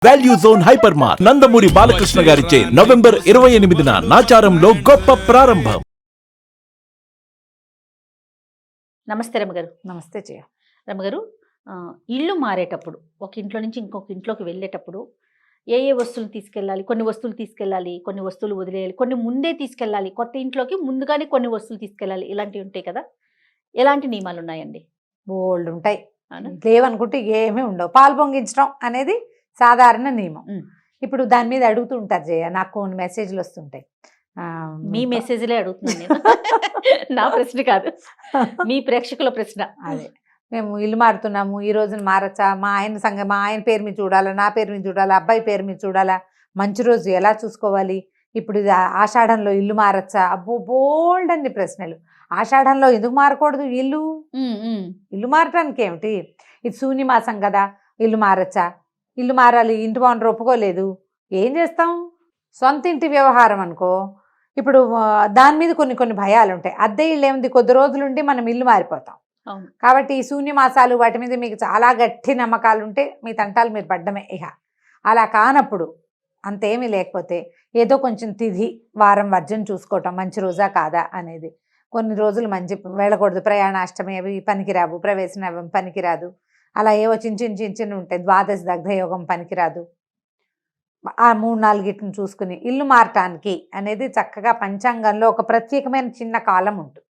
Value zone hyper mart Nandamuri Balakrishna గారిచే November 28న నాచారంలో గొప్ప ప్రారంభం. నమస్తే రమగారు. నమస్తే జయ. రమగారు, ఇల్లు మారేటప్పుడు ఒక ఇంట్లో నుంచి ఇంకొక ఇంట్లోకి వెళ్ళేటప్పుడు ఏ ఏ వస్తువులు తీసుకెళ్ళాలి? కొన్ని వస్తువులు తీసుకెళ్ళాలి, కొన్ని వస్తువులు వదిలేయాలి, కొన్ని ముందే తీసుకెళ్ళాలి, కొత్త ఇంట్లోకి ముందుగానే కొన్ని వస్తువులు తీసుకెళ్ళాలి, ఇలాంటివి ఉంటాయి కదా. ఎలాంటి నియమాలు ఉన్నాయండి? బోల్డ్ ఉంటాయి. లేవనుకుంటే ఏమీ ఉండవు. పాలు పొంగించడం అనేది సాధారణ నియమం. ఇప్పుడు దాని మీద అడుగుతూ ఉంటారు జయ, నాకు కొన్ని మెసేజ్లు వస్తుంటాయి. మీ మెసేజ్లే అడుగుతున్నాను నేను. నా ప్రశ్న కాదు, మీ ప్రేక్షకుల ప్రశ్న. అదే, మేము ఇల్లు మారుతున్నాము, ఈ రోజున మారచ్చా, మా ఆయన పేరు మీద చూడాలా, నా పేరు మీద చూడాలా, అబ్బాయి పేరు మీద చూడాలా, మంచి రోజు ఎలా చూసుకోవాలి, ఇప్పుడు ఇది ఆషాఢంలో ఇల్లు మారచ్చా, అబ్బో బోల్డ్ అన్ని ప్రశ్నలు. ఆషాఢంలో ఎందుకు మారకూడదు ఇల్లు? ఇల్లు మారటానికి ఏమిటి? ఇది శూన్యమాసం కదా, ఇల్లు మారచ్చా? ఇల్లు మారాలి, ఇంటి ఓనర్ ఒప్పుకోలేదు, ఏం చేస్తాం? సొంత ఇంటి వ్యవహారం అనుకో, ఇప్పుడు దాని మీద కొన్ని భయాలు ఉంటాయి. అద్దె ఇల్లు ఏముంది, కొద్ది రోజులుండి మనం ఇల్లు మారిపోతాం. కాబట్టి ఈ శూన్యమాసాలు వాటి మీద మీకు చాలా గట్టి నమ్మకాలు ఉంటే మీ తంటాలు మీరు పడ్డమే. ఇక అలా కానప్పుడు, అంతేమీ లేకపోతే ఏదో కొంచెం తిథి వారం వర్జం చూసుకోవటం, మంచి రోజా కాదా అనేది. కొన్ని రోజులు మంచి వెళ్ళకూడదు, ప్రయాణాష్టమి అవి పనికిరావు, ప్రవేశం పనికిరాదు, అలా ఏవో చిన్న ఉంటాయి, ద్వాదశ దగ్ధయోగం పనికిరాదు. ఆ 3-4 చూసుకుని ఇల్లు మారటానికి అనేది చక్కగా పంచాంగంలో ఒక ప్రత్యేకమైన చిన్న కాలం ఉంటుంది.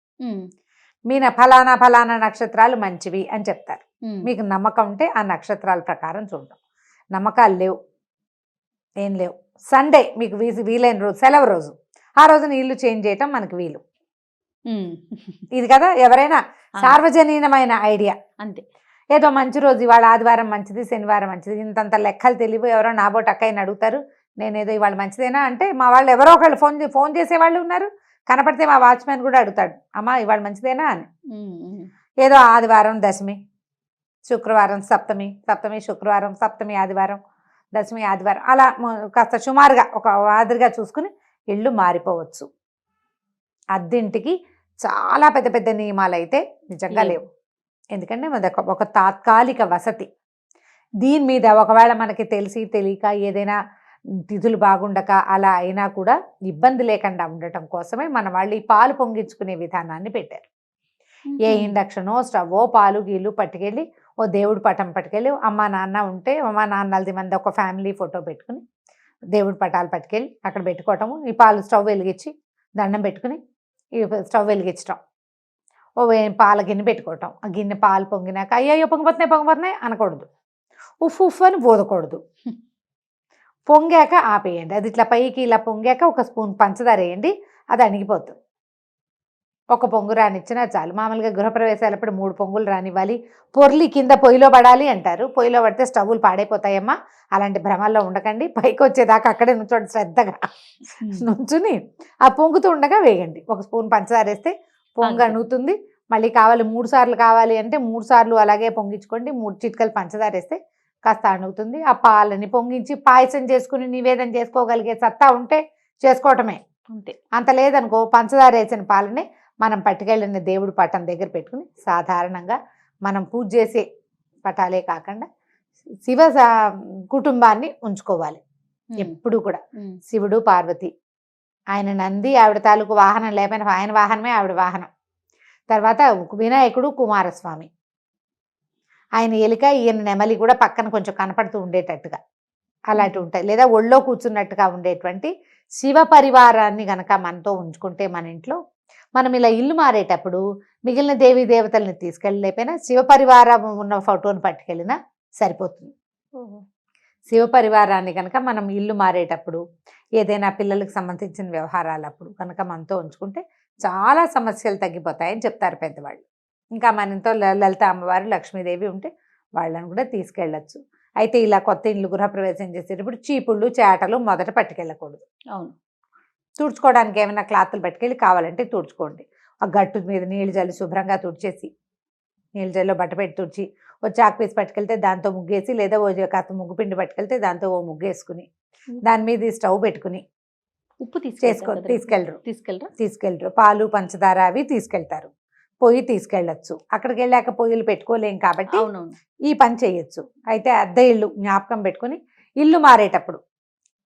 మీన ఫలానా నక్షత్రాలు మంచివి అని చెప్తారు. మీకు నమ్మకం ఉంటే ఆ నక్షత్రాల ప్రకారం చూడడం. నమ్మకాలు లేవు, ఏం లేవు, సండే మీకు వీలైన రోజు, సెలవు రోజు, ఆ రోజున ఇల్లు చేంజ్ చేయటం మనకు వీలు. ఇది కదా ఎవరైనా సార్వజనీనమైన ఐడియా. అంతే. ఏదో మంచి రోజు, ఇవాళ ఆదివారం మంచిది, శనివారం మంచిది, ఇంతంత లెక్కలు తెలివి. ఎవరో నాబోటి అక్కయ్యని అడుగుతారు, నేనేదో ఇవాళ మంచిదేనా అంటే, మా వాళ్ళు ఎవరో ఒకళ్ళు ఫోన్ చేసేవాళ్ళు ఉన్నారు. కనపడితే మా వాచ్మెన్ కూడా అడుగుతాడు, అమ్మా ఇవాళ మంచిదేనా అని. ఏదో ఆదివారం దశమి, శుక్రవారం సప్తమి, శుక్రవారం, సప్తమి ఆదివారం, దశమి ఆదివారం, అలా కాస్త సుమారుగా ఒక మాదిరిగా చూసుకుని ఇళ్ళు మారిపోవచ్చు. అద్దెంటికి చాలా పెద్ద నియమాలు అయితే నిజంగా లేవు. ఎందుకంటే ఒక తాత్కాలిక వసతి. దీని మీద ఒకవేళ మనకి తెలిసి తెలియక ఏదైనా తిథులు బాగుండక అలా అయినా కూడా ఇబ్బంది లేకుండా ఉండటం కోసమే మన వాళ్ళు ఈ పాలు పొంగించుకునే విధానాన్ని పెట్టారు. ఏ ఇండక్షనో స్టవ్వో పాలు గీళ్ళు పట్టుకెళ్ళి ఓ దేవుడి పటం పట్టుకెళ్ళి, అమ్మా నాన్న ఉంటే అమ్మా నాన్నలది మంది ఒక ఫ్యామిలీ ఫోటో పెట్టుకుని దేవుడి పటాలు పట్టుకెళ్ళి అక్కడ పెట్టుకోవటము. ఈ పాలు స్టవ్ వెలిగించి దండం పెట్టుకుని ఈ స్టవ్ వెలిగించటం, ఓ పాల గిన్నె పెట్టుకోవటం. ఆ గిన్నె పాలు పొంగినాక అయ్యో పొంగిపోతున్నాయి అనకూడదు, ఉఫ్ అని పోదకూడదు. పొంగాక ఆపేయండి. అది ఇట్లా పైకి ఇలా పొంగాక ఒక స్పూన్ పంచదార వేయండి, అది అణిగిపోతుంది. ఒక పొంగు రానిచ్చినా చాలు. మామూలుగా గృహప్రవేశాలప్పుడు 3 పొంగులు రానివ్వాలి. పొర్లి కింద పొయ్యిలో పడాలి అంటారు. పొయ్యిలో పడితే స్టవ్లు పాడైపోతాయమ్మా, అలాంటి భ్రమల్లో ఉండకండి. పైకి వచ్చేదాకా అక్కడే నుంచోండి, శ్రద్ధగా నుంచుని ఆ పొంగుతూ ఉండగా వేయండి. ఒక స్పూన్ పంచదార వేస్తే పొంగు అణుగుతుంది. మళ్ళీ కావాలి 3 సార్లు కావాలి అంటే 3 సార్లు అలాగే పొంగించుకోండి. 3 చిటికలు పంచదార వేస్తే కాస్త అణుగుతుంది. ఆ పాలని పొంగించి పాయసం చేసుకుని నివేదన చేసుకోగలిగే సత్తా ఉంటే చేసుకోవటమే. అంతే. అంత లేదనుకో, పంచదార వేసిన పాలని మనం పట్టుకెళ్ళిన దేవుడి పటం దగ్గర పెట్టుకుని, సాధారణంగా మనం పూజ చేసే పటాలే కాకుండా శివ కుటుంబాన్ని ఉంచుకోవాలి ఎప్పుడు కూడా. శివుడు, పార్వతి, ఆయన నంది, ఆవిడ తాలూకు వాహనం లేకపోయినా ఆయన వాహనమే ఆవిడ వాహనం. తర్వాత వినాయకుడు, కుమారస్వామి, ఆయన ఎలిక, ఈయన నెమలి కూడా పక్కన కొంచెం కనపడుతూ ఉండేటట్టుగా అలాంటివి ఉంటాయి. లేదా ఒళ్ళో కూర్చున్నట్టుగా ఉండేటువంటి శివ పరివారాన్ని గనక మనతో ఉంచుకుంటే మన ఇంట్లో, మనం ఇలా ఇల్లు మారేటప్పుడు మిగిలిన దేవీ దేవతల్ని తీసుకెళ్ళలేకపోయినా శివ పరివారం ఉన్న ఫోటోని పట్టుకెళ్ళినా సరిపోతుంది. శివ పరివారాన్ని కనుక మనం ఇల్లు మారేటప్పుడు, ఏదైనా పిల్లలకు సంబంధించిన వ్యవహారాలప్పుడు కనుక మనతో ఉంచుకుంటే చాలా సమస్యలు తగ్గిపోతాయని చెప్తారు పెద్దవాళ్ళు. ఇంకా మన ఇంట్లో లలిత అమ్మవారు, లక్ష్మీదేవి ఉంటే వాళ్ళని కూడా తీసుకెళ్ళచ్చు. అయితే ఇలా కొత్త ఇల్లు గృహప్రవేశం చేసేటప్పుడు చీపుళ్ళు, చేటలు మొదట పట్టుకెళ్ళకూడదు. అవును. తుడుచుకోవడానికి ఏమైనా క్లాత్లు పట్టుకెళ్ళి కావాలంటే తుడుచుకోండి. ఆ గట్టు మీద నీళ్ళు జల్లి శుభ్రంగా తుడిచేసి, నీళ్ళు జల్లిలో బట్ట పెట్టి తుడిచి, ఓ చాక్ పీస్ పట్టుకెళ్తే దాంతో ముగ్గేసి, లేదా ఓ కాస్త ముగ్గు పిండి పట్టుకెళ్తే దాంతో ఓ ముగ్గేసుకుని, దాని మీద స్టవ్ పెట్టుకుని, ఉప్పు తీసుకెళ్ళరు. పాలు, పంచదార అవి తీసుకెళ్తారు. పొయ్యి తీసుకెళ్ళచ్చు. అక్కడికి వెళ్ళాక పొయ్యిలు పెట్టుకోలేం కాబట్టి ఈ పని చేయొచ్చు. అయితే అద్దె ఇల్లు జ్ఞాపకం పెట్టుకుని ఇల్లు మారేటప్పుడు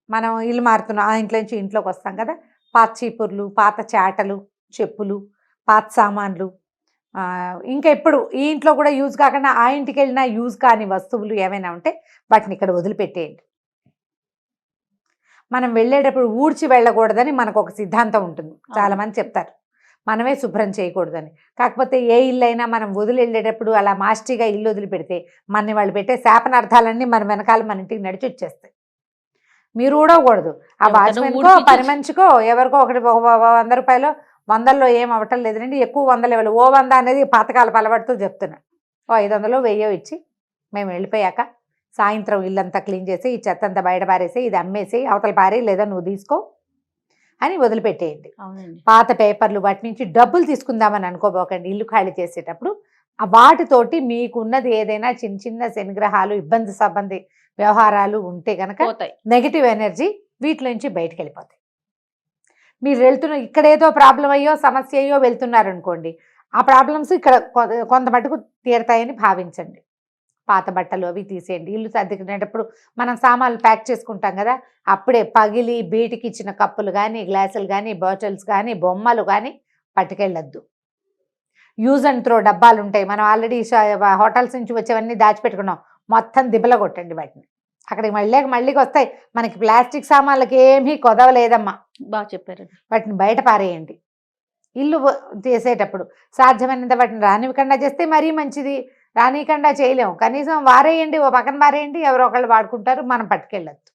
మనం ఇల్లు మారుతున్నాం, ఆ ఇంట్లో నుంచి ఇంట్లోకి వస్తాం కదా, పాత చీపుర్లు, పాత చాటలు, చెప్పులు, పాత సామాన్లు, ఇంకా ఎప్పుడు ఈ ఇంట్లో కూడా యూజ్ కాకుండా ఆ ఇంటికి వెళ్ళినా యూజ్ కాని వస్తువులు ఏమైనా ఉంటే వాటిని ఇక్కడ వదిలిపెట్టేయండి. మనం వెళ్ళేటప్పుడు ఊడ్చి వెళ్ళకూడదని మనకు ఒక సిద్ధాంతం ఉంటుంది, చాలామంది చెప్తారు మనమే శుభ్రం చేయకూడదని. కాకపోతే ఏ ఇల్లు అయినా మనం వదిలి వెళ్ళేటప్పుడు అలా మాస్టిగా ఇల్లు వదిలిపెడితే మన వాళ్ళు పెట్టే శాపనార్థాలన్నీ మన వెనకాల మన ఇంటికి నడిచి వచ్చేస్తాయి. మీరు ఊడవకూడదు, ఆ వాచ్మెన్కో పని మనిషికో ఎవరికో ఒకటి 100 రూపాయలు 100లో ఏం అవ్వటం లేదండి, ఎక్కువ 100 ఇవ్వాలి. ఓ 100 అనేది పాతకాల అలవాటుతో చెప్తున్నా. ఓ 500 1000 ఇచ్చి మేము వెళ్ళిపోయాక సాయంత్రం ఇల్లంతా క్లీన్ చేసి ఈ చెత్త అంతా బయట పారేసి ఇది అమ్మేసి అవతల పారే లేదా నువ్వు తీసుకో అని వదిలిపెట్టేయండి. పాత పేపర్లు వాటి నుంచి డబ్బులు తీసుకుందామని అనుకోబోకండి. ఇల్లు ఖాళీ చేసేటప్పుడు వాటితోటి మీకున్నది ఏదైనా చిన్న చిన్న శనిగ్రహాలు ఇబ్బంది సంబంధి వ్యవహారాలు ఉంటే కనుక నెగిటివ్ ఎనర్జీ వీటి నుంచి బయటకు వెళ్ళిపోతాయి. మీరు వెళ్తున్న ఇక్కడేదో ప్రాబ్లం అయ్యో సమస్య అయ్యో వెళ్తున్నారనుకోండి, ఆ ప్రాబ్లమ్స్ ఇక్కడ కొంత మటుకు తీరతాయని భావించండి. పాత బట్టలు అవి తీసేయండి. ఇల్లు సర్దుకునేటప్పుడు మనం సామాన్లు ప్యాక్ చేసుకుంటాం కదా, అప్పుడే పగిలి బీటికి ఇచ్చిన కప్పులు కానీ గ్లాసులు కానీ బాటిల్స్ కానీ బొమ్మలు కానీ పట్టుకెళ్ళొద్దు. యూజ్ అండ్ త్రో డబ్బాలు ఉంటాయి, మనం ఆల్రెడీ హోటల్స్ నుంచి వచ్చేవన్నీ దాచిపెట్టుకున్నాం, మొత్తం దిబ్బల కొట్టండి వాటిని. అక్కడికి మళ్ళీకి వస్తాయి. మనకి ప్లాస్టిక్ సామాన్లకి ఏమీ కొదవలేదమ్మా, బాగా చెప్పారు. వాటిని బయట పారేయండి. ఇల్లు చేసేటప్పుడు సాధ్యమైనంత వాటిని రానివ్వకుండా చేస్తే మరీ మంచిది, రానికుండా చేయలేము, కనీసం వారేయండి, ఓ పక్కన వారేయండి, ఎవరో ఒకళ్ళు వాడుకుంటారు, మనం పట్టుకెళ్ళొద్దు.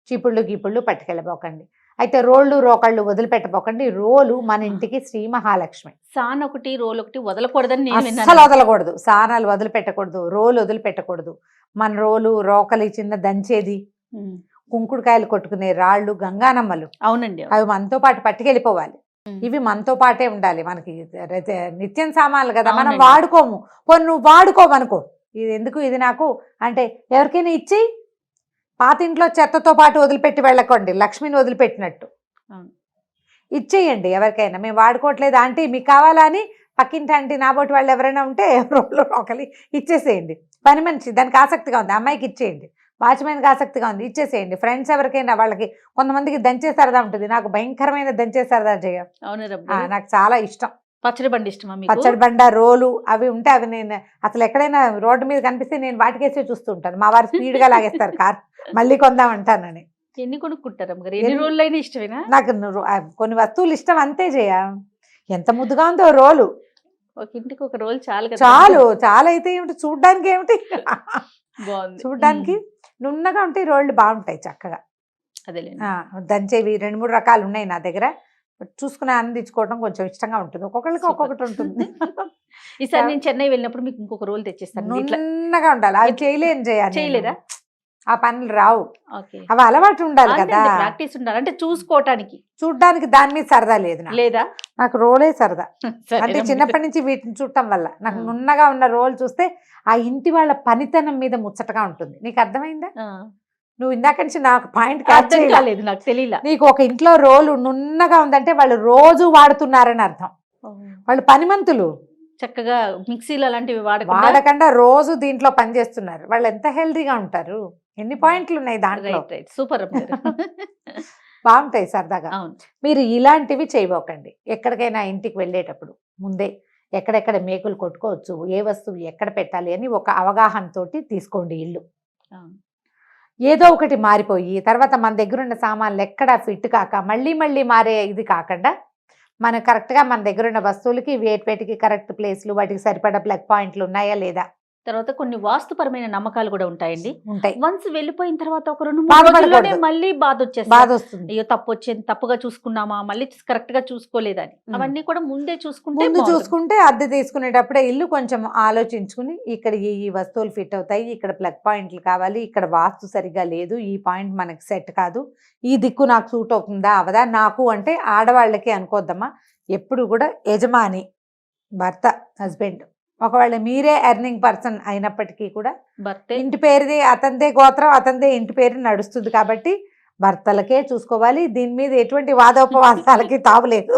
చీపుళ్ళు గీపుళ్ళు పట్టుకెళ్ళబోకండి. అయితే రోళ్ళు రోకళ్ళు వదిలిపెట్టబోకండి. రోలు మన ఇంటికి శ్రీ మహాలక్ష్మి. సాన్ ఒకటి రోలు ఒకటి వదలకూడదని అస్సలు వదలకూడదు, సానాలు వదిలిపెట్టకూడదు, రోలు వదిలిపెట్టకూడదు. మన రోలు రోకలి చిన్న దంచేది, కుంకుడుకాయలు కొట్టుకునే రాళ్ళు, గంగానమ్మలు, అవునండి, అవి మనతో పాటు పట్టుకెళ్ళిపోవాలి. ఇవి మనతో పాటే ఉండాలి. మనకి నిత్యం సామాన్లు కదా, మనం వాడుకోము. పోనీ నువ్వు వాడుకోమనుకో, ఇది ఎందుకు ఇది నాకు అంటే ఎవరికైనా ఇచ్చేయి. పాత ఇంట్లో చెత్తతో పాటు వదిలిపెట్టి వెళ్ళకండి, లక్ష్మిని వదిలిపెట్టినట్టు ఇచ్చేయండి ఎవరికైనా. మేము వాడుకోవట్లేదు ఆంటీ మీకు కావాలా అని పక్కింటి ఆంటీ నాబోటి వాళ్ళు ఎవరైనా ఉంటే రోడ్లో ఒకలి ఇచ్చేసేయండి. పని మనిషి దానికి ఆసక్తిగా ఉంది, అమ్మాయికి ఇచ్చేయండి. వాచ్మెన్కి ఆసక్తిగా ఉంది, ఇచ్చేసేయండి. ఫ్రెండ్స్ ఎవరికైనా వాళ్ళకి, కొంతమందికి దంచే సరదా ఉంటుంది, నాకు భయంకరమైన దంచే సరదా చేయ, నాకు చాలా ఇష్టం. పచ్చడి బండి ఇష్టమా? పచ్చడి బండ రోలు అవి ఉంటే అవి నేను అసలు ఎక్కడైనా రోడ్డు మీద కనిపిస్తే నేను వాటికేసే చూస్తూ ఉంటాను. మా వారు స్పీడ్గా లాగేస్తారు కార్, మళ్ళీ కొందామంటానని. ఎన్ని కొనుక్కుంటారు ఎన్ని రోజులైనా ఇష్టమేనా? నాకు కొన్ని వస్తువులు ఇష్టం అంతే చేయ. ఎంత ముద్దుగా ఉందో రోలు, ఒక ఇంటికి ఒక రోల్ చాలు చాలా అయితే ఏమిటి, చూడ్డానికి ఏమిటి, చూడ్డానికి నున్నగా ఉంటాయి రోళ్ళు, బాగుంటాయి చక్కగా. అదే దంచేవి 2-3 రకాలు ఉన్నాయి నా దగ్గర, చూసుకుని ఆనందించుకోవడం కొంచెం ఇష్టంగా ఉంటుంది. ఒక్కొక్కరికి ఒక్కొక్కటి ఉంటుంది. ఈసారి నేను చెన్నై వెళ్ళినప్పుడు మీకు ఇంకొక రోల్ తెచ్చిస్తాను. నున్నగా ఉండాలి, అవి చేయలేదా, ఆ పనులు రావు, అవి అలవాటు ఉండాలి కదా, ప్రాక్టీస్ ఉండాలి. అంటే చూసుకోవటానికి చూడ్డానికి దాని మీద సరదా లేదా, నాకు రోలే సరదా. అంటే చిన్నప్పటి నుంచి వీటిని చూడటం వల్ల నాకు నున్నగా ఉన్న రోల్ చూస్తే ఆ ఇంటి వాళ్ళ పనితనం మీద ముచ్చటగా ఉంటుంది. నీకు అర్థమైందా? నువ్వు ఇందాక నుంచి నాకు పాయింట్ క్యాచ్ చేయలేదు, నాకు తెలియలా. నీకు ఒక ఇంట్లో రోలు నున్నగా ఉందంటే వాళ్ళు రోజు వాడుతున్నారని అర్థం. వాళ్ళు పనిమంతులు, చక్కగా మిక్సీలు అలాంటివి వాడకుండా రోజు దీంట్లో పని చేస్తున్నారు. వాళ్ళు ఎంత హెల్దీగా ఉంటారు, ఎన్ని పాయింట్లు ఉన్నాయి దాంట్లో. సూపర్, బాగుంటాయి సరదాగా. మీరు ఇలాంటివి చేయబోకండి. ఎక్కడికైనా ఇంటికి వెళ్ళేటప్పుడు ముందే ఎక్కడెక్కడ మేకులు కొట్టుకోవచ్చు, ఏ వస్తువు ఎక్కడ పెట్టాలి అని ఒక అవగాహనతోటి తీసుకోండి ఇల్లు. ఏదో ఒకటి మారిపోయి తర్వాత మన దగ్గర ఉన్న సామాన్లు ఎక్కడ ఫిట్ కాక మళ్ళీ మారే ఇది కాకుండా మన కరెక్ట్గా మన దగ్గర ఉన్న వస్తువులకి వేటికి కరెక్ట్ ప్లేస్లు, వాటికి సరిపడా ప్లగ్ పాయింట్లు ఉన్నాయా లేదా. తర్వాత కొన్ని వాస్తుపరమైన నమ్మకాలు కూడా ఉంటాయండి. వన్స్ వెళ్ళిపోయిన తర్వాత ఒక 2-3 రోజుల్లోనే మళ్ళీ బాధ వస్తుంది. అయ్యో తప్పుగా చూసుకున్నామా, మళ్ళీ కరెక్ట్ గా చూసుకోలేదని. అవన్నీ కూడా ముందే చూసుకుంటే అద్దె తీసుకునేటప్పుడే ఇల్లు కొంచెం ఆలోచించుకుని ఇక్కడ ఈ వస్తువులు ఫిట్ అవుతాయి, ఇక్కడ ప్లగ్ పాయింట్లు కావాలి, ఇక్కడ వాస్తు సరిగా లేదు, ఈ పాయింట్ మనకి సెట్ కాదు, ఈ దిక్కు నాకు సూట్ అవుతుందా అవదా. నాకు అంటే ఆడవాళ్ళకి అనుకోద్దమ్మా, ఎప్పుడు కూడా యజమాని భర్త హస్బెండ్, ఒకవేళ మీరే ఎర్నింగ్ పర్సన్ అయినప్పటికీ కూడా ఇంటి పేరుది అతనిదే గోత్రం, అతనిదే ఇంటి పేరు నడుస్తుంది కాబట్టి భర్తలకే చూసుకోవాలి. దీని మీద ఎటువంటి వాదోపవాదాలకి తావులేదు,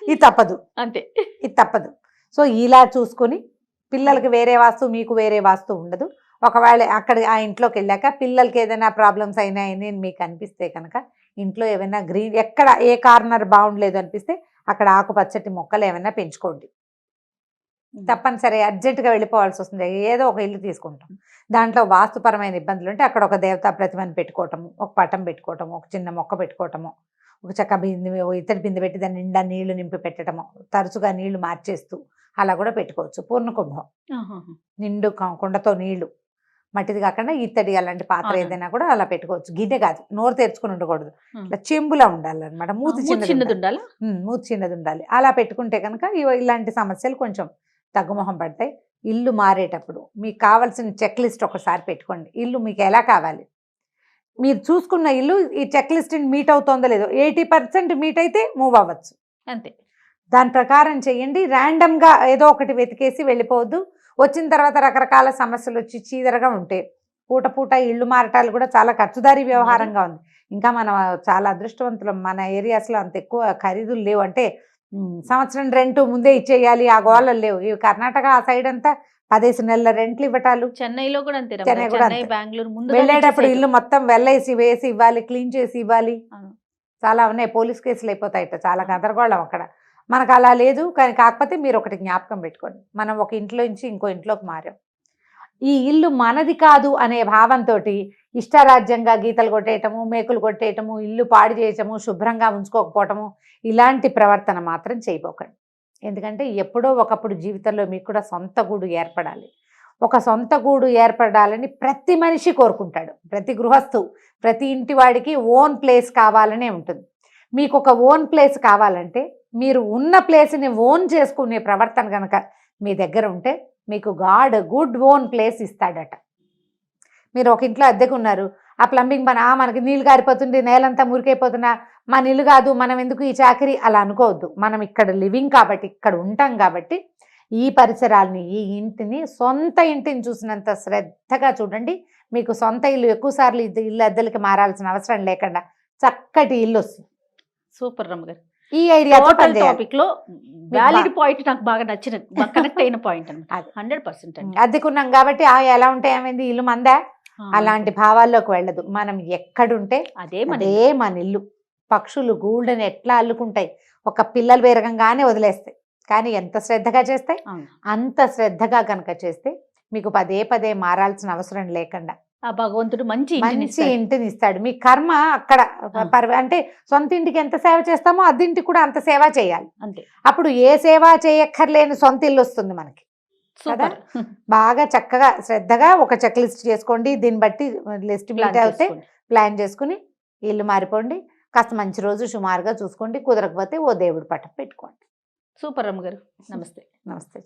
ఇది తప్పదు, అంతే, ఇది తప్పదు. సో ఇలా చూసుకొని పిల్లలకి వేరే వాస్తు, మీకు వేరే వాస్తు ఉండదు, ఒకవేళ అక్కడ ఆ ఇంట్లోకి వెళ్ళాక పిల్లలకి ఏదైనా ప్రాబ్లమ్స్ అయినాయని మీకు అనిపిస్తే కనుక ఇంట్లో ఏమైనా గ్రీన్ ఎక్కడ ఏ కార్నర్ బాగుండలేదు అనిపిస్తే అక్కడ ఆకుపచ్చటి మొక్కలు ఏమైనా పెంచుకోండి. తప్పనిసరి అర్జెంటుగా వెళ్ళిపోవాల్సి వస్తుంది, ఏదో ఒక ఇల్లు తీసుకుంటాం, దాంట్లో వాస్తుపరమైన ఇబ్బందులు ఉంటే అక్కడ ఒక దేవతా ప్రతిమని పెట్టుకోవటము, ఒక పటం పెట్టుకోవటము, ఒక చిన్న మొక్క పెట్టుకోవటము, ఒక చక్క బిందె ఇతడి బిందె పెట్టి దాని నిండా నీళ్లు నింపి పెట్టడము, తరచుగా నీళ్లు మార్చేస్తూ అలా కూడా పెట్టుకోవచ్చు. పూర్ణ కుంభం నిండు కుండతో నీళ్లు, మట్టిది కాకుండా ఇత్తడి అలాంటి పాత్ర ఏదైనా కూడా అలా పెట్టుకోవచ్చు. గిన్నె కాదు, నోరు తెరుచుకుని ఉండకూడదు, ఇట్లా చెంబులా ఉండాలన్నమాట. మూతి చిన్నది ఉండాలి. మూతి చిన్నది ఉండాలి. అలా పెట్టుకుంటే కనుక ఇలాంటి సమస్యలు కొంచెం తగ్గుముఖం పడతాయి. ఇల్లు మారేటప్పుడు మీకు కావాల్సిన చెక్ లిస్ట్ ఒకసారి పెట్టుకోండి. ఇల్లు మీకు ఎలా కావాలి, మీరు చూసుకున్న ఇల్లు ఈ చెక్ లిస్ట్ని మీట్ అవుతుందో లేదో, 80% మీట్ అయితే మూవ్ అవ్వచ్చు, అంతే. దాని ప్రకారం చేయండి. ర్యాండమ్గా ఏదో ఒకటి వెతికేసి వెళ్ళిపోవద్దు. వచ్చిన తర్వాత రకరకాల సమస్యలు వచ్చి చీదరగా ఉంటే పూట పూట ఇళ్ళు మారటాలు కూడా చాలా ఖర్చుదారీ వ్యవహారంగా ఉంది. ఇంకా మనం చాలా అదృష్టవంతులం, మన ఏరియాస్లో అంత ఎక్కువ ఖరీదులు లేవు. అంటే సంవత్సరం రెంట్ ముందే ఇచ్చేయాలి ఆ గోళలు లేవు. ఈ కర్ణాటక ఆ సైడ్ అంతా 15 నెలల రెంట్లు ఇవ్వటాలు. చెన్నైలో కూడా అంతే, చెన్నై కూడా చెన్నై, బెంగళూరు ముందు వెళ్ళేటప్పుడు ఇల్లు మొత్తం వెళ్ళేసి వేసి ఇవ్వాలి, క్లీన్ చేసి ఇవ్వాలి. చాలా ఉన్నాయి, పోలీస్ కేసులు అయిపోతాయట, చాలా గందరగోళం అక్కడ. మనకు అలా లేదు. కానీ కాకపోతే మీరు ఒకటి జ్ఞాపకం పెట్టుకోండి, మనం ఒక ఇంట్లో నుంచి ఇంకో ఇంట్లోకి మారాం. ఈ ఇల్లు మనది కాదు అనే భావంతో ఇష్టారాజ్యంగా గీతలు కొట్టేయటము, మేకులు కొట్టేయటము, ఇల్లు పాడు చేయటము, శుభ్రంగా ఉంచుకోకపోవటము, ఇలాంటి ప్రవర్తన మాత్రం చేయబోకండి. ఎందుకంటే ఎప్పుడో ఒకప్పుడు జీవితంలో మీకు కూడా సొంత గూడు ఏర్పడాలి. ఒక సొంత గూడు ఏర్పడాలని ప్రతి మనిషి కోరుకుంటాడు. ప్రతి గృహస్థు, ప్రతి ఇంటి వాడికి ఓన్ ప్లేస్ కావాలనే ఉంటుంది. మీకు ఒక ఓన్ ప్లేస్ కావాలంటే మీరు ఉన్న ప్లేస్ని ఓన్ చేసుకునే ప్రవర్తన కనుక మీ దగ్గర ఉంటే మీకు గాడ్ గుడ్ ఓన్ ప్లేస్ ఇస్తాడట. మీరు ఒక ఇంట్లో అద్దెకున్నారు, ఆ ప్లంబింగ్ మనకి నీళ్ళు గారిపోతుంది, నేలంతా మురికైపోతున్నా మన ఇల్లు కాదు, మనం ఎందుకు ఈ చాకరీ అలా అనుకోవద్దు. మనం ఇక్కడ లివింగ్ కాబట్టి, ఇక్కడ ఉంటాం కాబట్టి ఈ పరిసరాలని, ఈ ఇంటిని సొంత ఇంటిని చూసినంత శ్రద్ధగా చూడండి. మీకు సొంత ఇల్లు ఎక్కువసార్లు ఇల్లు అద్దెలకి మారాల్సిన అవసరం లేకుండా చక్కటి ఇల్లు వస్తుంది. సూపర్ రమ్మగారు. ఈ ఐడియా టాపిక్ లో వ్యాలిడ్ పాయింట్ నాకు బాగా నచ్చిన, కనెక్ట్ అయిన పాయింట్ అన్నమాట. 100% అండి. అద్దెకున్నాం కాబట్టి ఎలా ఉంటే ఏమైంది, ఇల్లు మందా, అలాంటి భావాల్లోకి వెళ్ళదు. మనం ఎక్కడుంటే అదే మన ఇల్లు. పక్షులు గూళ్ళని ఎట్లా అల్లుకుంటాయి, ఒక పిల్లలు పెరగంగానే వదిలేస్తాయి. కానీ ఎంత శ్రద్ధగా చేస్తాయి, అంత శ్రద్ధగా కనుక చేస్తే మీకు పదే పదే మారాల్సిన అవసరం లేకుండా ఆ భగవంతుడు మంచి ఇంటిని ఇస్తాడు. మీ కర్మ అక్కడ అంటే సొంత ఇంటికి ఎంత సేవ చేస్తామో అద్దింటికి కూడా అంత సేవ చేయాలి అంతే. అప్పుడు ఏ సేవ చేయక్కర్లేని సొంత ఇల్లు వస్తుంది మనకి కదా. బాగా చక్కగా శ్రద్ధగా ఒక చెక్ లిస్ట్ చేసుకోండి. దీన్ని బట్టి లిస్ట్ మీట్ అయితే ప్లాన్ చేసుకుని ఇల్లు మారిపోండి. కాస్త మంచి రోజు సుమారుగా చూసుకోండి. కుదరకపోతే ఓ దేవుడి పట్టం పెట్టుకోండి. సూపర్ రమ్మ గారు. నమస్తే. నమస్తే.